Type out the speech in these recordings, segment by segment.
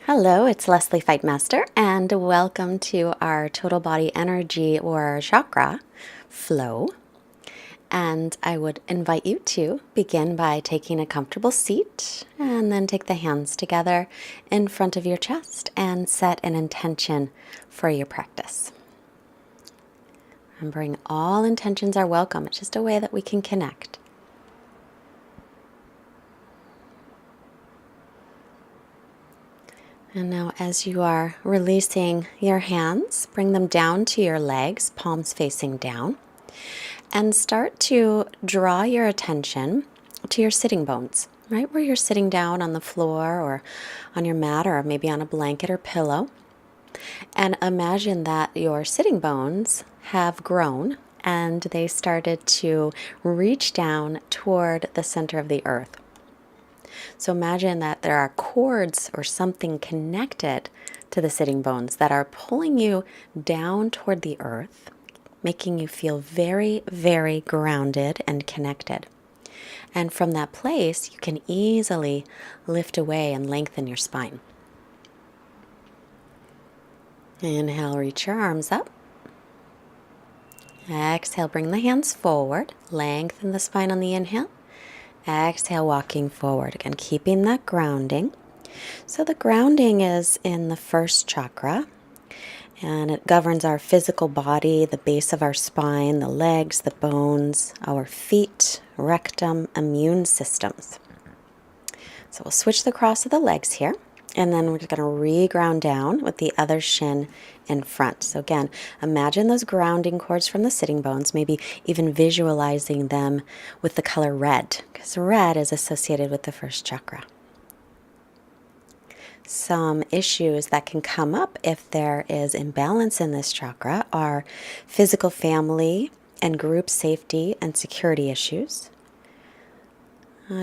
Hello, it's Leslie Fightmaster, and welcome to our total body energy or chakra flow. And I would invite you to begin by taking a comfortable seat and then take the hands together in front of your chest and set an intention for your practice. Remembering all intentions are welcome. It's just a way that we can connect. And now as you are releasing your hands, bring them down to your legs, palms facing down, and start to draw your attention to your sitting bones, right where you're sitting down on the floor or on your mat or maybe on a blanket or pillow. And imagine that your sitting bones have grown and they started to reach down toward the center of the earth. So imagine that there are cords or something connected to the sitting bones that are pulling you down toward the earth, making you feel very, very grounded and connected. And from that place, you can easily lift away and lengthen your spine. Inhale, reach your arms up. Exhale, bring the hands forward. Lengthen the spine on the inhale. Exhale, walking forward. Again, keeping that grounding. So the grounding is in the first chakra, and it governs our physical body, the base of our spine, the legs, the bones, our feet, rectum, immune systems. So we'll switch the cross of the legs here, and then we're just going to re-ground down with the other shin in front. So again, imagine those grounding cords from the sitting bones, maybe even visualizing them with the color red, because red is associated with the first chakra. Some issues that can come up if there is imbalance in this chakra are physical, family, and group safety and security issues,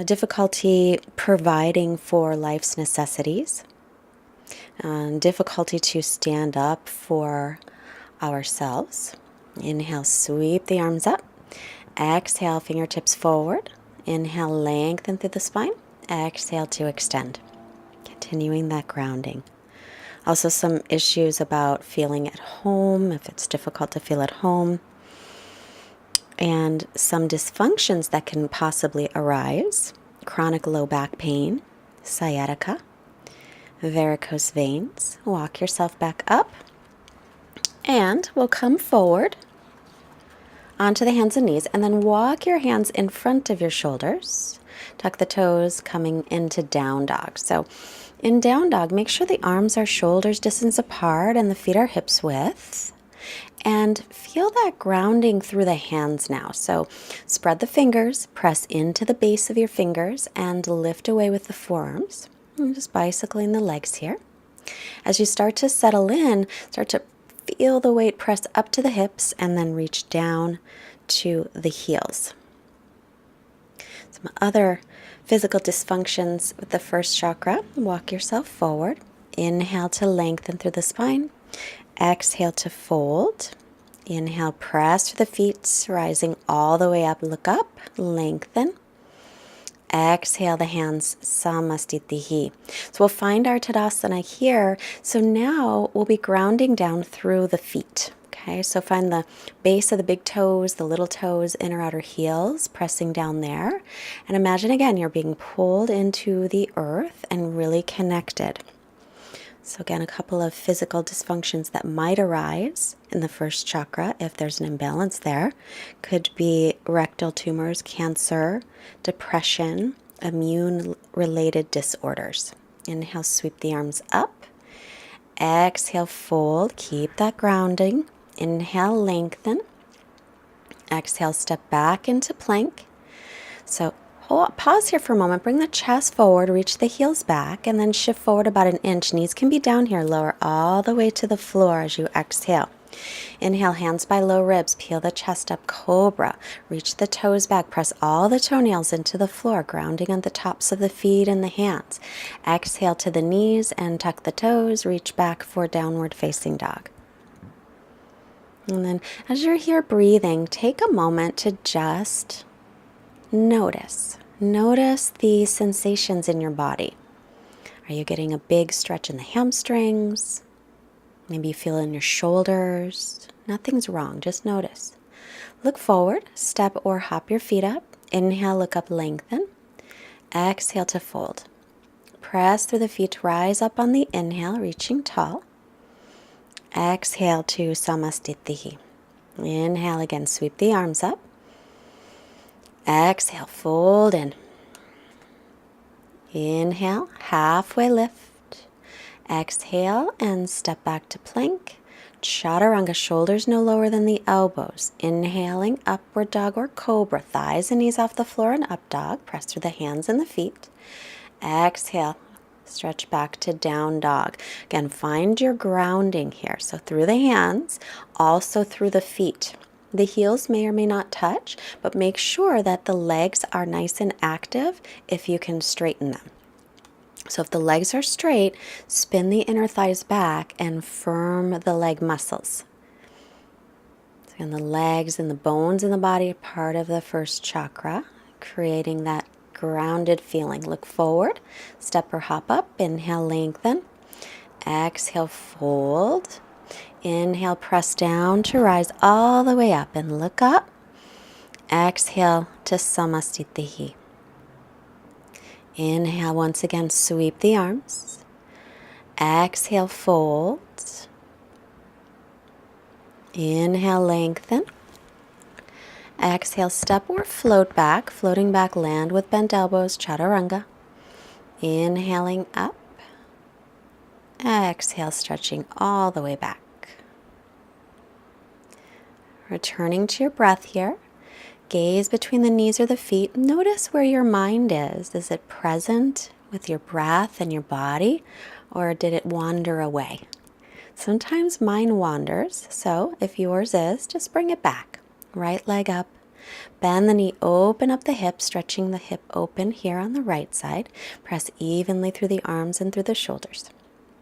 difficulty providing for life's necessities, difficulty to stand up for ourselves. Inhale, sweep the arms up. Exhale, fingertips forward. Inhale, lengthen through the spine. Exhale to extend. Continuing that grounding. Also some issues about feeling at home, if it's difficult to feel at home. And some dysfunctions that can possibly arise. Chronic low back pain, sciatica, varicose veins. Walk yourself back up. And we'll come forward onto the hands and knees, and then walk your hands in front of your shoulders. Tuck the toes, coming into down dog. So in down dog, make sure the arms are shoulders distance apart and the feet are hips width. And feel that grounding through the hands now. So spread the fingers, press into the base of your fingers, and lift away with the forearms. I'm just bicycling the legs here. As you start to settle in, start to feel the weight press up to the hips and then reach down to the heels. Some other physical dysfunctions with the first chakra. Walk yourself forward. Inhale to lengthen through the spine. Exhale to fold. Inhale, press through the feet, rising all the way up. Look up, lengthen. Exhale the hands, Samastitihi. So we'll find our Tadasana here. So now we'll be grounding down through the feet. Okay, so find the base of the big toes, the little toes, inner outer heels, pressing down there. And imagine again, you're being pulled into the earth and really connected. So again, a couple of physical dysfunctions that might arise in the first chakra if there's an imbalance there. Could be rectal tumors, cancer, depression, immune-related disorders. Inhale, sweep the arms up. Exhale, fold. Keep that grounding. Inhale, lengthen. Exhale, step back into plank. So pause here for a moment, bring the chest forward, reach the heels back, and then shift forward about an inch. Knees can be down here, lower all the way to the floor as you exhale. Inhale, hands by low ribs, peel the chest up, cobra. Reach the toes back, press all the toenails into the floor, grounding on the tops of the feet and the hands. Exhale to the knees and tuck the toes, reach back for downward facing dog. And then as you're here breathing, take a moment to just notice. Notice the sensations in your body. Are you getting a big stretch in the hamstrings? Maybe you feel it in your shoulders. Nothing's wrong, just notice. Look forward, step or hop your feet up. Inhale, look up, lengthen. Exhale to fold. Press through the feet to rise up on the inhale, reaching tall. Exhale to Samastitihi. Inhale again, sweep the arms up. Exhale, fold in. Inhale, halfway lift. Exhale and step back to plank. Chaturanga, shoulders no lower than the elbows. Inhaling, upward dog or cobra. Thighs and knees off the floor and up dog. Press through the hands and the feet. Exhale, stretch back to down dog. Again, find your grounding here. So through the hands, also through the feet. The heels may or may not touch, but make sure that the legs are nice and active if you can straighten them. So if the legs are straight, spin the inner thighs back and firm the leg muscles. And the legs and the bones in the body are part of the first chakra, creating that grounded feeling. Look forward, step or hop up, inhale, lengthen. Exhale, fold. Inhale, press down to rise all the way up and look up. Exhale to Samastitihi. Inhale, once again, sweep the arms. Exhale, fold. Inhale, lengthen. Exhale, step or float back. Floating back, land with bent elbows, chaturanga. Inhaling up. Exhale, stretching all the way back. Returning to your breath here. Gaze between the knees or the feet. Notice where your mind is. Is it present with your breath and your body, or did it wander away? Sometimes mind wanders, so if yours is, just bring it back. Right leg up. Bend the knee, open up the hip, stretching the hip open here on the right side. Press evenly through the arms and through the shoulders.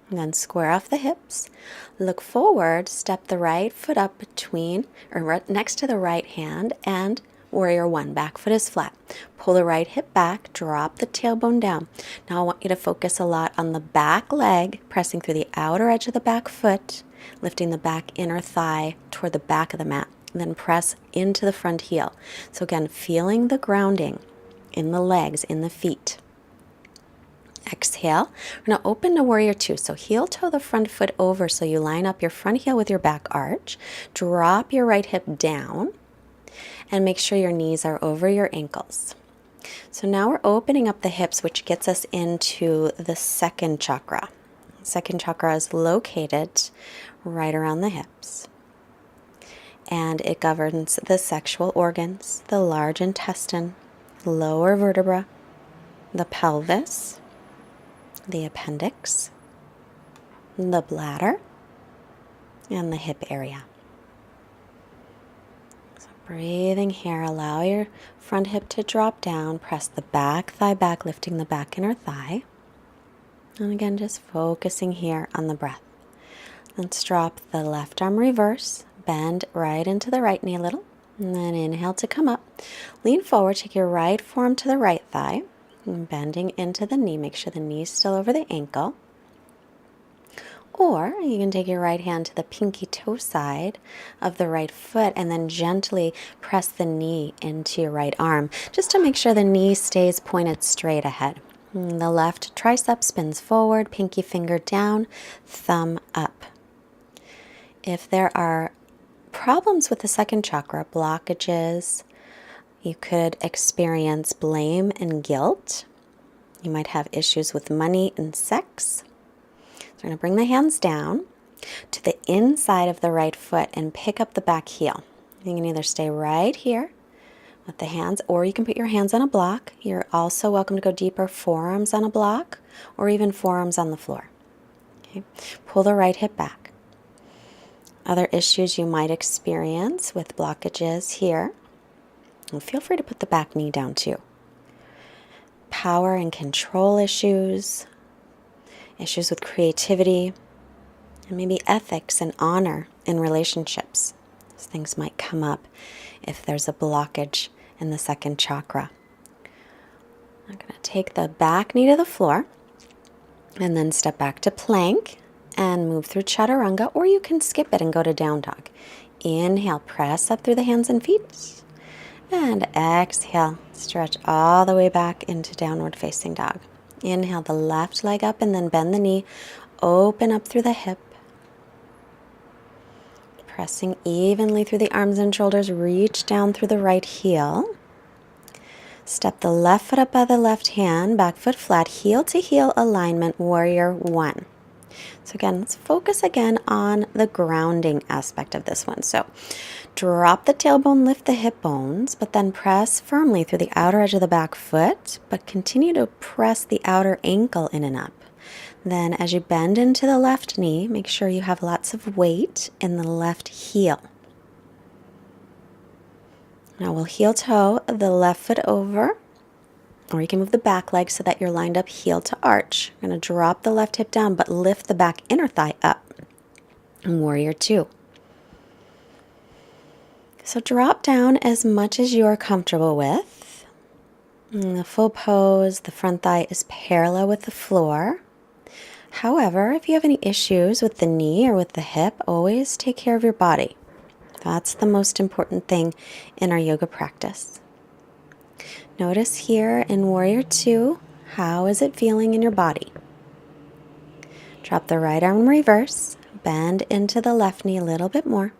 And then square off the hips. Look forward, step the right foot up between, or right next to the right hand, and warrior one. Back foot is flat. Pull the right hip back, drop the tailbone down. Now I want you to focus a lot on the back leg, pressing through the outer edge of the back foot, lifting the back inner thigh toward the back of the mat. Then press into the front heel. So again, feeling the grounding in the legs, in the feet. Exhale. We're going to open to warrior two. So heel toe the front foot over so you line up your front heel with your back arch. Drop your right hip down and make sure your knees are over your ankles. So now we're opening up the hips, which gets us into the second chakra. Second chakra is located right around the hips. And it governs the sexual organs, the large intestine, lower vertebra, the pelvis, the appendix, the bladder, and the hip area. So breathing here, allow your front hip to drop down, press the back thigh back, lifting the back inner thigh. And again, just focusing here on the breath. Let's drop the left arm reverse, bend right into the right knee a little, and then inhale to come up. Lean forward, take your right forearm to the right thigh, and bending into the knee. Make sure the knee's still over the ankle. Or you can take your right hand to the pinky toe side of the right foot and then gently press the knee into your right arm, just to make sure the knee stays pointed straight ahead. And the left tricep spins forward, pinky finger down, thumb up. If there are problems with the second chakra, blockages, you could experience blame and guilt. You might have issues with money and sex. So we're going to bring the hands down to the inside of the right foot and pick up the back heel. You can either stay right here with the hands, or you can put your hands on a block. You're also welcome to go deeper, forearms on a block, or even forearms on the floor. Okay. Pull the right hip back. Other issues you might experience with blockages here, and feel free to put the back knee down too. Power and control issues, issues with creativity, and maybe ethics and honor in relationships. Those things might come up if there's a blockage in the second chakra. I'm going to take the back knee to the floor. And then step back to plank and move through chaturanga, or you can skip it and go to down dog. Inhale, press up through the hands and feet. And exhale, stretch all the way back into downward facing dog. Inhale the left leg up and then bend the knee. Open up through the hip. Pressing evenly through the arms and shoulders. Reach down through the right heel. Step the left foot up by the left hand, back foot flat, heel to heel alignment, warrior one. So again, let's focus again on the grounding aspect of this one. So drop the tailbone, lift the hip bones, but then press firmly through the outer edge of the back foot, but continue to press the outer ankle in and up. Then as you bend into the left knee, make sure you have lots of weight in the left heel. Now we'll heel toe the left foot over, or you can move the back leg so that you're lined up heel to arch. You're going to drop the left hip down, but lift the back inner thigh up. And warrior two. So drop down as much as you're comfortable with. In the full pose, the front thigh is parallel with the floor. However, if you have any issues with the knee or with the hip, always take care of your body. That's the most important thing in our yoga practice. Notice here in warrior two, how is it feeling in your body? Drop the right arm in reverse, bend into the left knee a little bit more.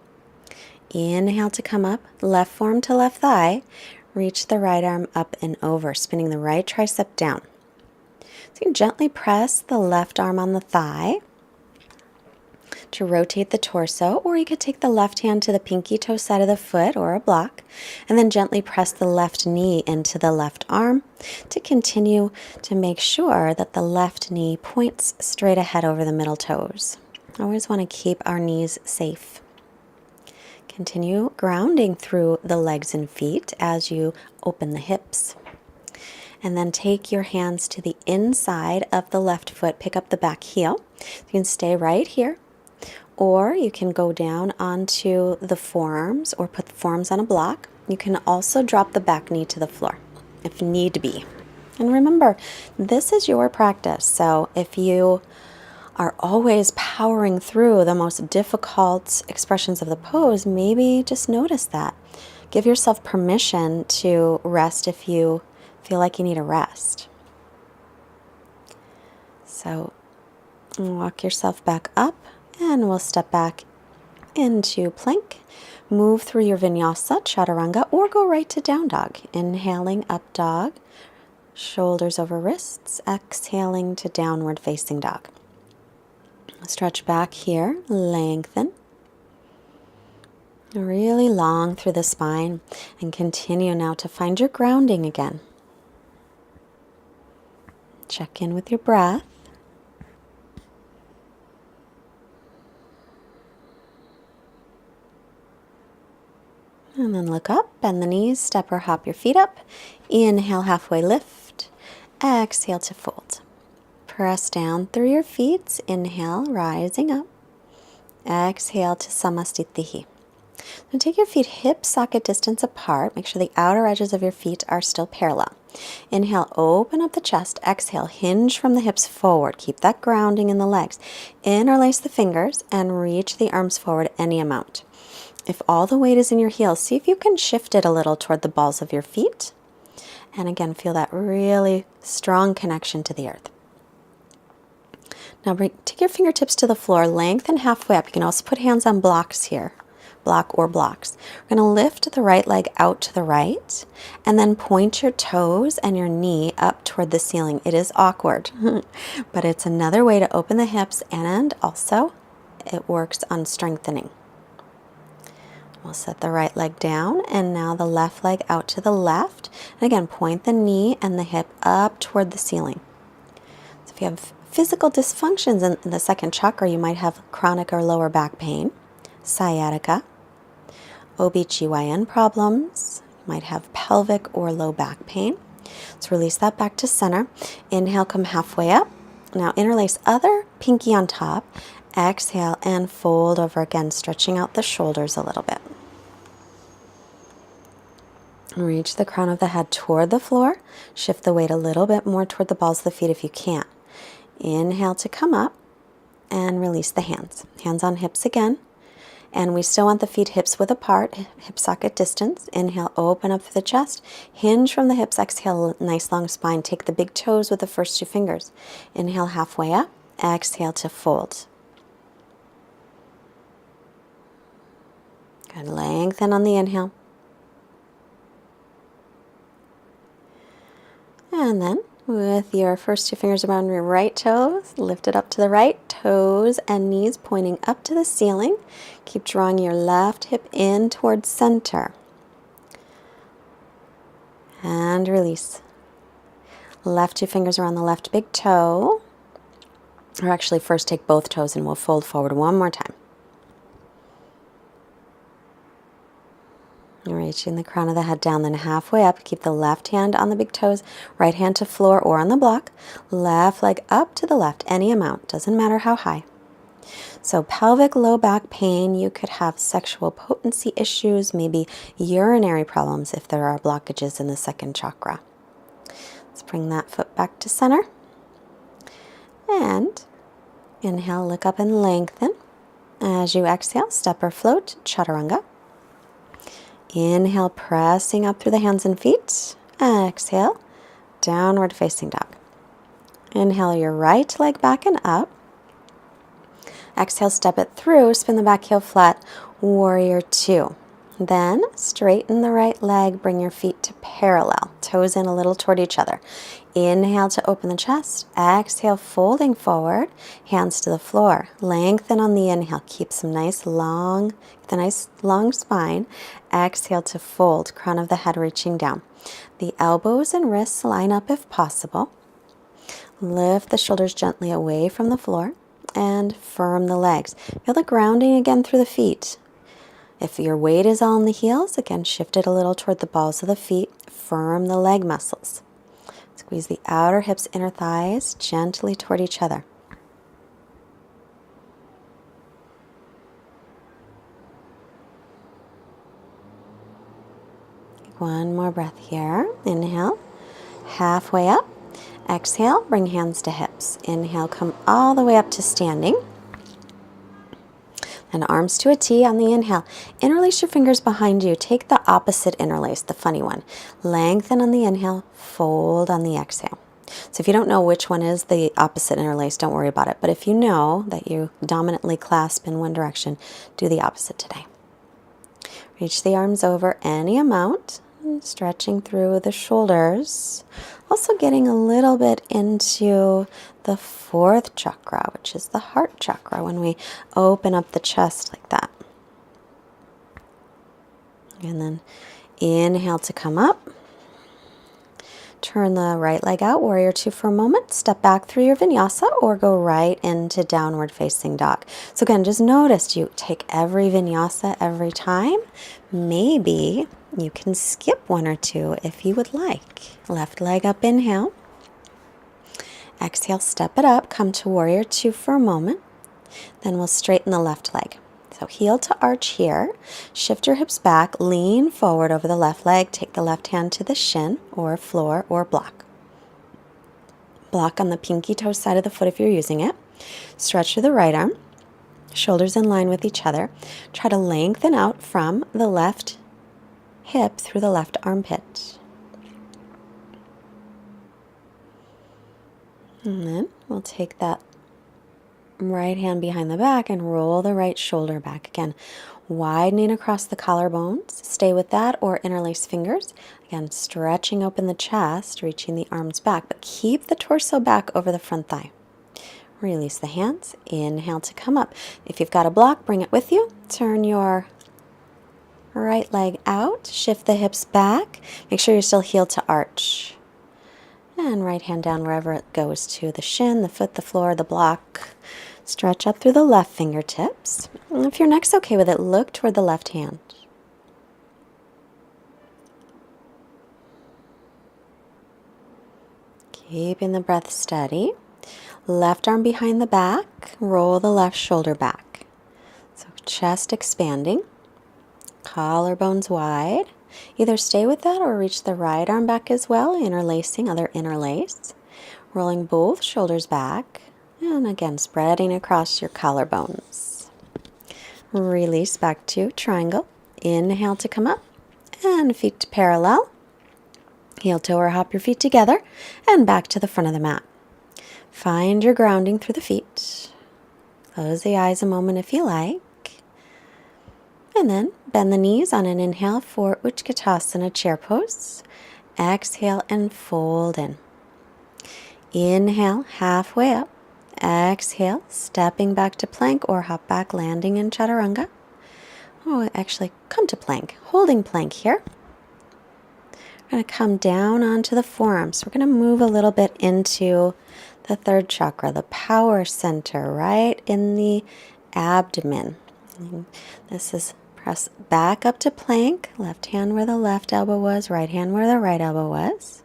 Inhale to come up, left forearm to left thigh, reach the right arm up and over, spinning the right tricep down. So you can gently press the left arm on the thigh to rotate the torso, or you could take the left hand to the pinky toe side of the foot or a block, and then gently press the left knee into the left arm to continue to make sure that the left knee points straight ahead over the middle toes. Always want to keep our knees safe. Continue grounding through the legs and feet as you open the hips. And then take your hands to the inside of the left foot, pick up the back heel. You can stay right here, or you can go down onto the forearms or put the forearms on a block. You can also drop the back knee to the floor if need be. And remember, this is your practice. So if you are always powering through the most difficult expressions of the pose, maybe just notice that. Give yourself permission to rest if you feel like you need a rest. So walk yourself back up, and we'll step back into plank. Move through your vinyasa, chaturanga, or go right to down dog. Inhaling up dog, shoulders over wrists. Exhaling to downward facing dog. Stretch back here, lengthen. Really long through the spine, and continue now to find your grounding again. Check in with your breath. And then look up, bend the knees, step or hop your feet up. Inhale, halfway lift. Exhale to fold. Press down through your feet. Inhale, rising up. Exhale to Samastitihi. Now take your feet hip socket distance apart. Make sure the outer edges of your feet are still parallel. Inhale, open up the chest. Exhale, hinge from the hips forward. Keep that grounding in the legs. Interlace the fingers and reach the arms forward any amount. If all the weight is in your heels, see if you can shift it a little toward the balls of your feet. And again, feel that really strong connection to the earth. Now take your fingertips to the floor, lengthen halfway up. You can also put hands on blocks here, block or blocks. We're going to lift the right leg out to the right, and then point your toes and your knee up toward the ceiling. It is awkward, but it's another way to open the hips, and also it works on strengthening. We'll set the right leg down, and now the left leg out to the left. And again, point the knee and the hip up toward the ceiling. So if you have physical dysfunctions in the second chakra, you might have chronic or lower back pain, sciatica, OBGYN problems, you might have pelvic or low back pain. Let's release that back to center. Inhale, come halfway up. Now interlace other pinky on top. Exhale and fold over again, stretching out the shoulders a little bit. Reach the crown of the head toward the floor. Shift the weight a little bit more toward the balls of the feet if you can. Inhale to come up and release the hands. Hands on hips again. And we still want the feet hips width apart, hip socket distance. Inhale, open up through the chest. Hinge from the hips. Exhale, nice long spine. Take the big toes with the first two fingers. Inhale, halfway up. Exhale to fold. Good. Lengthen on the inhale. And then with your first two fingers around your right toes, lift it up to the right, toes and knees pointing up to the ceiling. Keep drawing your left hip in towards center. And release. Left two fingers around the left big toe. Or actually first take both toes and we'll fold forward one more time. Reaching the crown of the head down, then halfway up. Keep the left hand on the big toes, right hand to floor or on the block. Left leg up to the left, any amount, doesn't matter how high. So pelvic low back pain, you could have sexual potency issues, maybe urinary problems if there are blockages in the second chakra. Let's bring that foot back to center. And inhale, look up and lengthen. As you exhale, step or float, chaturanga. Inhale, pressing up through the hands and feet. Exhale, downward facing dog. Inhale your right leg back and up. Exhale, step it through, spin the back heel flat, warrior two. Then straighten the right leg, bring your feet to parallel, toes in a little toward each other. Inhale to open the chest. Exhale, folding forward, hands to the floor. Lengthen on the inhale. Keep some nice long spine. Exhale to fold, crown of the head reaching down. The elbows and wrists line up if possible. Lift the shoulders gently away from the floor and firm the legs. Feel the grounding again through the feet. If your weight is all in the heels, again, shift it a little toward the balls of the feet. Firm the leg muscles. Squeeze the outer hips, inner thighs gently toward each other. One more breath here. Inhale, halfway up. Exhale, bring hands to hips. Inhale, come all the way up to standing. And arms to a T on the inhale. Interlace your fingers behind you. Take the opposite interlace, the funny one. Lengthen on the inhale, fold on the exhale. So if you don't know which one is the opposite interlace, don't worry about it. But if you know that you dominantly clasp in one direction, do the opposite today. Reach the arms over any amount, stretching through the shoulders. Also getting a little bit into the fourth chakra, which is the heart chakra, when we open up the chest like that. And then inhale to come up. Turn the right leg out, warrior two for a moment. Step back through your vinyasa or go right into downward facing dog. So again, just notice you take every vinyasa every time. Maybe you can skip one or two if you would like. Left leg up, inhale. Exhale, step it up, come to warrior two for a moment. Then we'll straighten the left leg. So heel to arch here. Shift your hips back, lean forward over the left leg. Take the left hand to the shin or floor or block. Block on the pinky toe side of the foot if you're using it. Stretch through the right arm. Shoulders in line with each other. Try to lengthen out from the left hip through the left armpit. And then we'll take that right hand behind the back and roll the right shoulder back again, widening across the collarbones. Stay with that or interlace fingers. Again, stretching open the chest, reaching the arms back, but keep the torso back over the front thigh. Release the hands. Inhale to come up. If you've got a block, bring it with you. Turn your right leg out. Shift the hips back. Make sure you're still heel to arch. And right hand down wherever it goes to the shin, the foot, the floor, the block. Stretch up through the left fingertips. And if your neck's okay with it, look toward the left hand. Keeping the breath steady. Left arm behind the back. Roll the left shoulder back. So chest expanding. Collarbones wide. Either stay with that or reach the right arm back as well, interlacing, other interlace. Rolling both shoulders back. And again, spreading across your collarbones. Release back to triangle. Inhale to come up and feet parallel. Heel toe or hop your feet together and back to the front of the mat. Find your grounding through the feet. Close the eyes a moment if you like. And then bend the knees on an inhale for Utkatasana chair pose. Exhale and fold in. Inhale, halfway up. Exhale, stepping back to plank or hop back, landing in chaturanga. Oh, actually, come to plank. Holding plank here. We're going to come down onto the forearms. We're going to move a little bit into the third chakra, the power center, right in the abdomen. This is press back up to plank. Left hand where the left elbow was, right hand where the right elbow was.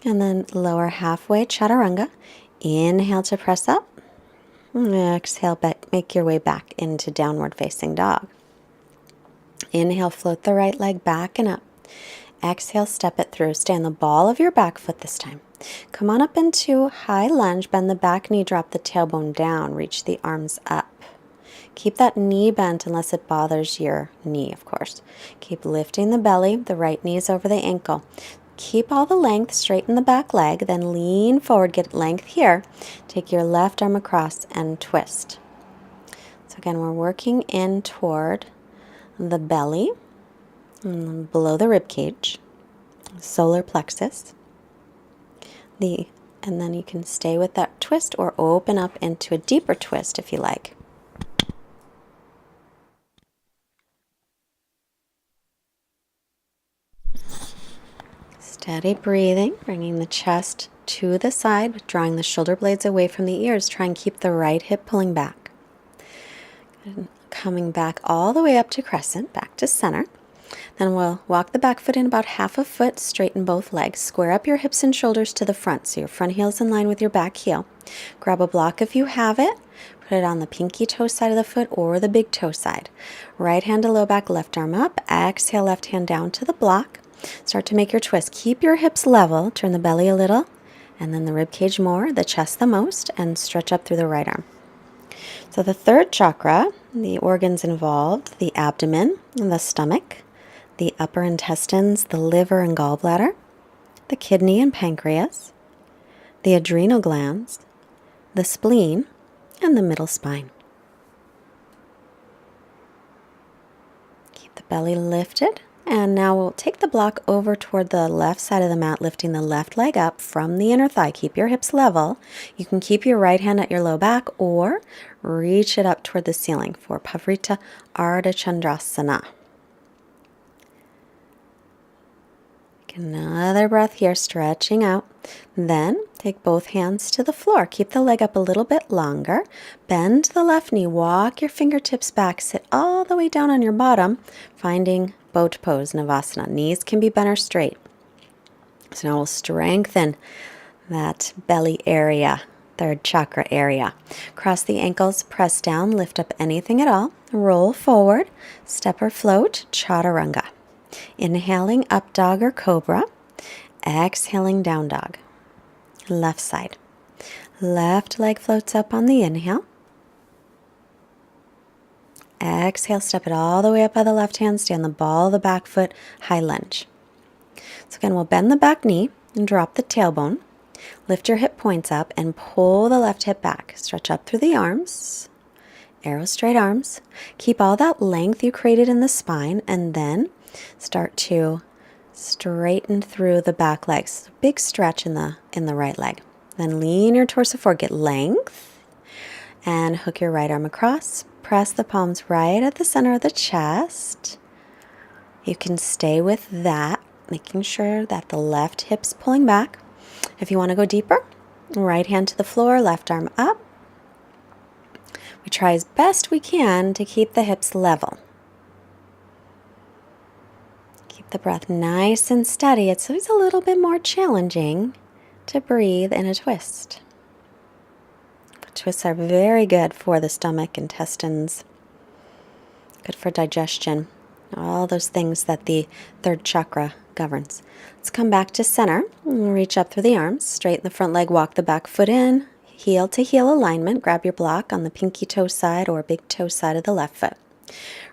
And then lower halfway, chaturanga. Inhale to press up. Exhale, make your way back into downward facing dog. Inhale, float the right leg back and up. Exhale, step it through. Stay on the ball of your back foot this time. Come on up into high lunge. Bend the back knee, drop the tailbone down. Reach the arms up. Keep that knee bent unless it bothers your knee, of course. Keep lifting the belly. The right knee is over the ankle. Keep all the length, straighten the back leg, then lean forward, get length here. Take your left arm across and twist. So again, we're working in toward the belly, below the rib cage, solar plexus. And then you can stay with that twist or open up into a deeper twist if you like. Steady breathing, bringing the chest to the side, drawing the shoulder blades away from the ears. Try and keep the right hip pulling back. And coming back all the way up to crescent, back to center. Then we'll walk the back foot in about half a foot, straighten both legs. Square up your hips and shoulders to the front, so your front heel's in line with your back heel. Grab a block if you have it. Put it on the pinky toe side of the foot or the big toe side. Right hand to low back, left arm up. Exhale, left hand down to the block. Start to make your twist. Keep your hips level. Turn the belly a little, and then the rib cage more, the chest the most, and stretch up through the right arm. So the third chakra, the organs involved, the abdomen, the stomach, the upper intestines, the liver and gallbladder, the kidney and pancreas, the adrenal glands, the spleen, and the middle spine. Keep the belly lifted. And now we'll take the block over toward the left side of the mat, lifting the left leg up from the inner thigh. Keep your hips level. You can keep your right hand at your low back or reach it up toward the ceiling for Pavrita Ardha Chandrasana. Another breath here, stretching out. Then take both hands to the floor. Keep the leg up a little bit longer. Bend the left knee. Walk your fingertips back. Sit all the way down on your bottom, finding boat pose, Navasana. Knees can be bent or straight. So now we'll strengthen that belly area, third chakra area. Cross the ankles, press down, lift up anything at all. Roll forward, step or float, chaturanga. Inhaling up dog or cobra. Exhaling down dog. Left side. Left leg floats up on the inhale. Exhale, step it all the way up by the left hand. Stay on the ball of the back foot, high lunge. So again, we'll bend the back knee and drop the tailbone. Lift your hip points up and pull the left hip back. Stretch up through the arms. Arrow straight arms. Keep all that length you created in the spine, and then start to straighten through the back legs. Big stretch in the right leg. Then lean your torso forward, get length, and hook your right arm across. Press the palms right at the center of the chest. You can stay with that, making sure that the left hip's pulling back. If you want to go deeper, right hand to the floor, left arm up. We try as best we can to keep the hips level. Keep the breath nice and steady. It's always a little bit more challenging to breathe in a twist. Twists are very good for the stomach, intestines, good for digestion, all those things that the third chakra governs. Let's come back to center. Reach up through the arms, straighten the front leg, walk the back foot in, heel to heel alignment. Grab your block on the pinky toe side or big toe side of the left foot.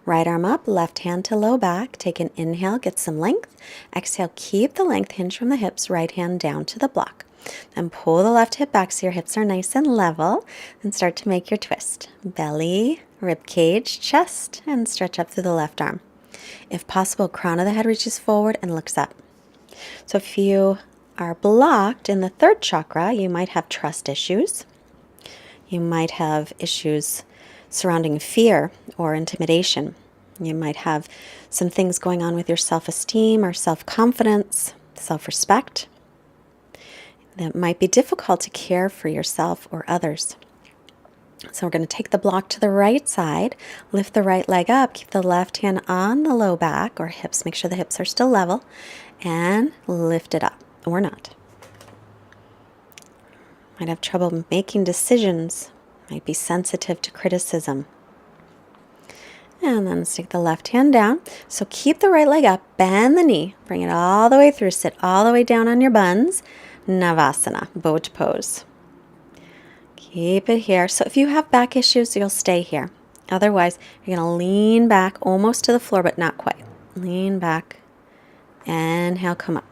Right arm up, left hand to low back. Take an inhale, get some length. Exhale, keep the length, hinge from the hips, right hand down to the block. Then pull the left hip back so your hips are nice and level. And start to make your twist. Belly, rib cage, chest, and stretch up through the left arm. If possible, crown of the head reaches forward and looks up. So if you are blocked in the third chakra, you might have trust issues. You might have issues surrounding fear or intimidation. You might have some things going on with your self-esteem or self-confidence, self-respect. That might be difficult to care for yourself or others. So we're going to take the block to the right side, lift the right leg up, keep the left hand on the low back or hips, make sure the hips are still level, and lift it up, or not. Might have trouble making decisions, might be sensitive to criticism. And then stick the left hand down. So keep the right leg up, bend the knee, bring it all the way through, sit all the way down on your buns. Navasana, boat pose. Keep it here. So if you have back issues, you'll stay here. Otherwise, you're going to lean back almost to the floor, but not quite. Lean back. Inhale, come up.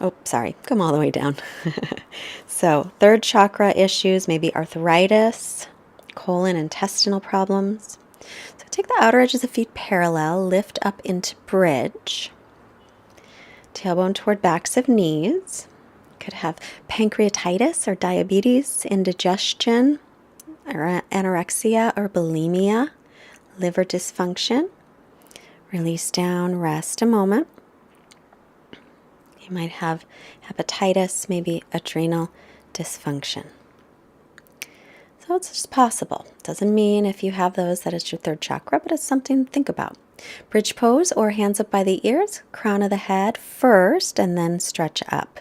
Oh, sorry, come all the way down. So third chakra issues, maybe arthritis, colon, intestinal problems. So take the outer edges of feet parallel, lift up into bridge. Tailbone toward backs of knees. Could have pancreatitis or diabetes, indigestion, or anorexia or bulimia, liver dysfunction. Release down, rest a moment. You might have hepatitis, maybe adrenal dysfunction. So it's just possible. Doesn't mean if you have those that it's your third chakra, but it's something to think about. Bridge pose or hands up by the ears, crown of the head first, and then stretch up.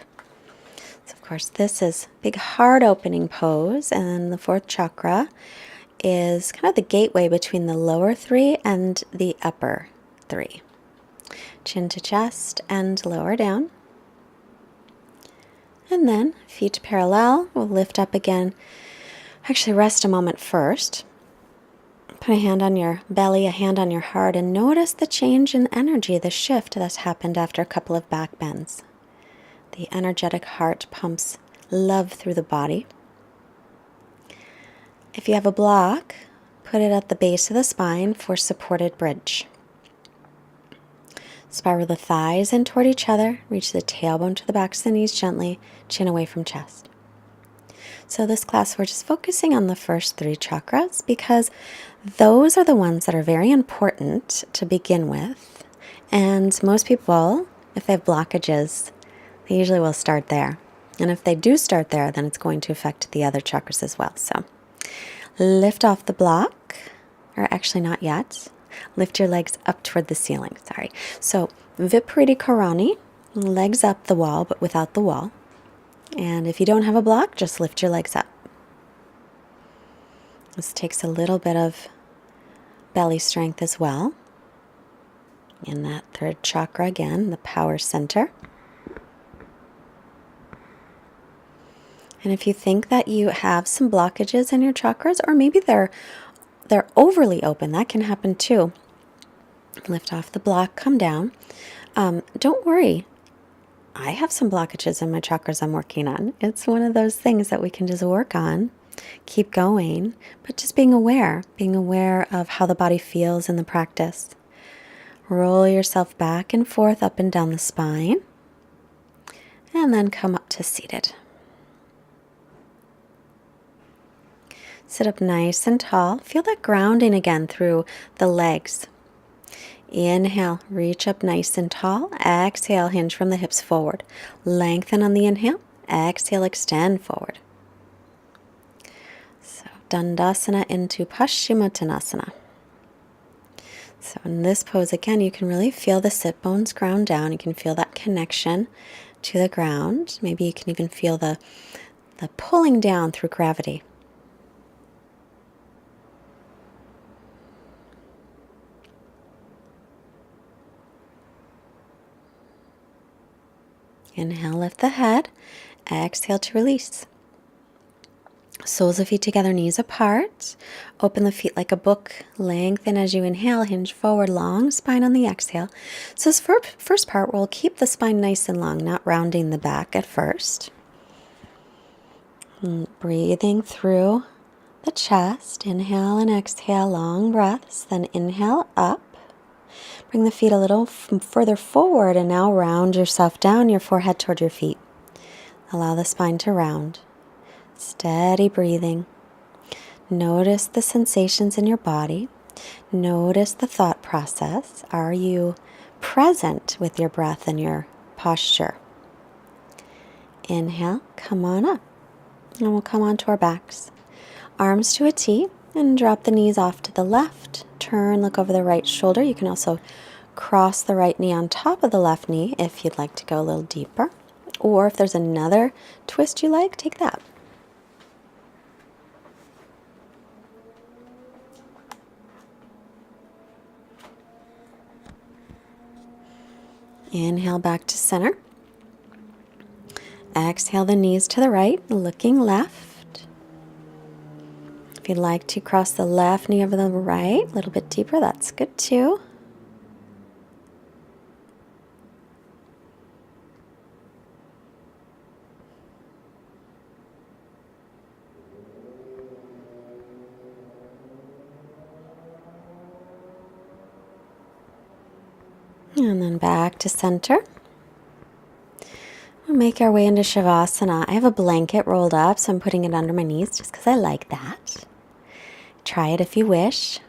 So of course, this is big heart opening pose, and the fourth chakra is kind of the gateway between the lower three and the upper three. Chin to chest and lower down. And then feet parallel, we'll lift up again. Actually, rest a moment first. Put a hand on your belly, a hand on your heart, and notice the change in energy, the shift that's happened after a couple of back bends. The energetic heart pumps love through the body. If you have a block, put it at the base of the spine for supported bridge. Spiral the thighs in toward each other, reach the tailbone to the backs of the knees gently, chin away from chest. So this class, we're just focusing on the first three chakras because those are the ones that are very important to begin with. And most people, if they have blockages, they usually will start there. And if they do start there, then it's going to affect the other chakras as well. So lift off the block, or actually not yet. Lift your legs up toward the ceiling, sorry. So Viparita Karani, legs up the wall, but without the wall. And if you don't have a block, just lift your legs up. This takes a little bit of belly strength as well. In that third chakra again, the power center. And if you think that you have some blockages in your chakras, or maybe they're overly open, that can happen too. Lift off the block, come down. Don't worry. I have some blockages in my chakras I'm working on. It's one of those things that we can just work on, keep going, but just being aware of how the body feels in the practice. Roll yourself back and forth, up and down the spine, and then come up to seated. Sit up nice and tall. Feel that grounding again through the legs. Inhale, reach up nice and tall. Exhale, hinge from the hips forward. Lengthen on the inhale. Exhale, extend forward. So Dandasana into Paschimottanasana. So in this pose, again, you can really feel the sit bones ground down. You can feel that connection to the ground. Maybe you can even feel the pulling down through gravity. Inhale, lift the head. Exhale to release. Soles of feet together, knees apart. Open the feet like a book. Lengthen as you inhale. Hinge forward, long spine on the exhale. So this first part, we'll keep the spine nice and long, not rounding the back at first. Breathing through the chest. Inhale and exhale, long breaths. Then inhale up. Bring the feet a little further forward and now round yourself down, your forehead toward your feet. Allow the spine to round. Steady breathing. Notice the sensations in your body. Notice the thought process. Are you present with your breath and your posture? Inhale, come on up. And we'll come onto our backs. Arms to a T and drop the knees off to the left. Turn, look over the right shoulder. You can also cross the right knee on top of the left knee if you'd like to go a little deeper. Or if there's another twist you like, take that. Inhale back to center. Exhale the knees to the right, looking left. If you'd like to cross the left knee over the right, a little bit deeper, that's good too. And then back to center. We'll make our way into Shavasana. I have a blanket rolled up, so I'm putting it under my knees just because I like that. Try it if you wish.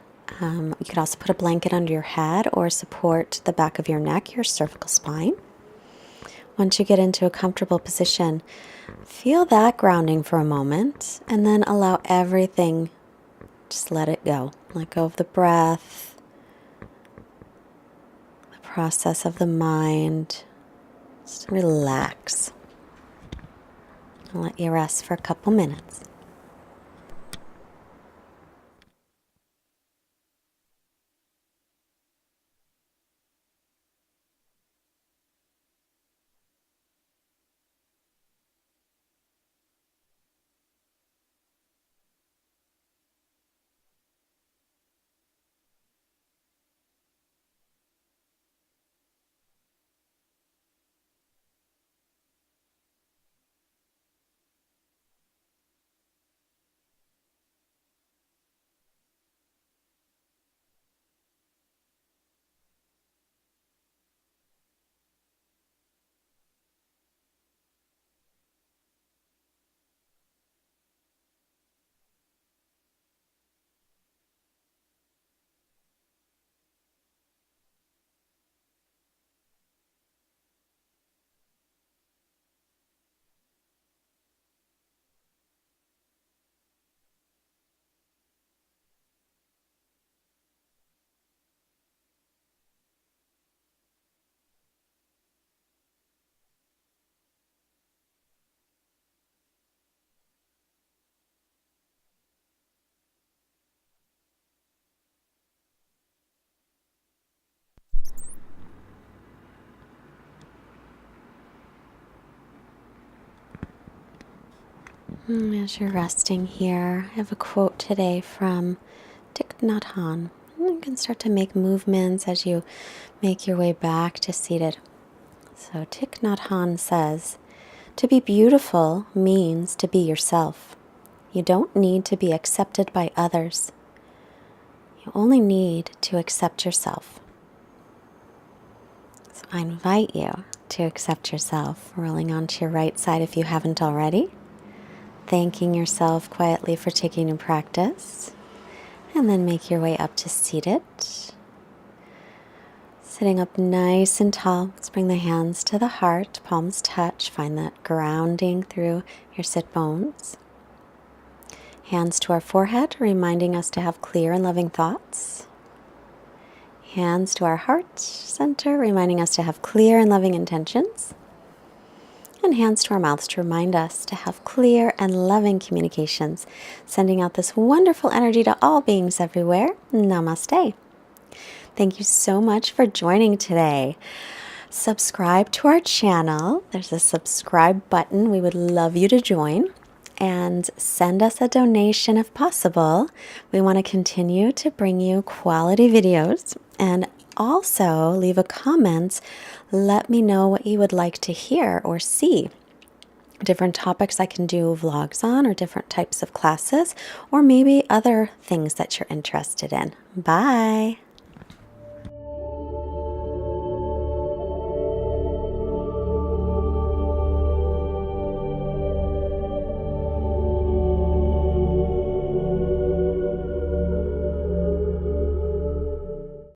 You could also put a blanket under your head or support the back of your neck, your cervical spine. Once you get into a comfortable position, feel that grounding for a moment and then allow everything, just let it go. Let go of the breath, the process of the mind. Just relax. I'll let you rest for a couple minutes. As you're resting here, I have a quote today from Thich Nhat Hanh. You can start to make movements as you make your way back to seated. So Thich Nhat Hanh says, "To be beautiful means to be yourself. You don't need to be accepted by others. You only need to accept yourself." So I invite you to accept yourself, rolling onto your right side if you haven't already. Thanking yourself quietly for taking your practice, and then make your way up to seated. Sitting up nice and tall, let's bring the hands to the heart, palms touch, find that grounding through your sit bones. Hands to our forehead, reminding us to have clear and loving thoughts. Hands to our heart center, reminding us to have clear and loving intentions. And hands to our mouths to remind us to have clear and loving communications, sending out this wonderful energy to all beings everywhere. Namaste. Thank you so much for joining today. Subscribe to our channel. There's a subscribe button. We would love you to join. and send us a donation if possible. We want to continue to bring you quality videos, and also leave a comment. Let me know what you would like to hear or see. Different topics I can do vlogs on, or different types of classes, or maybe other things that you're interested in. Bye.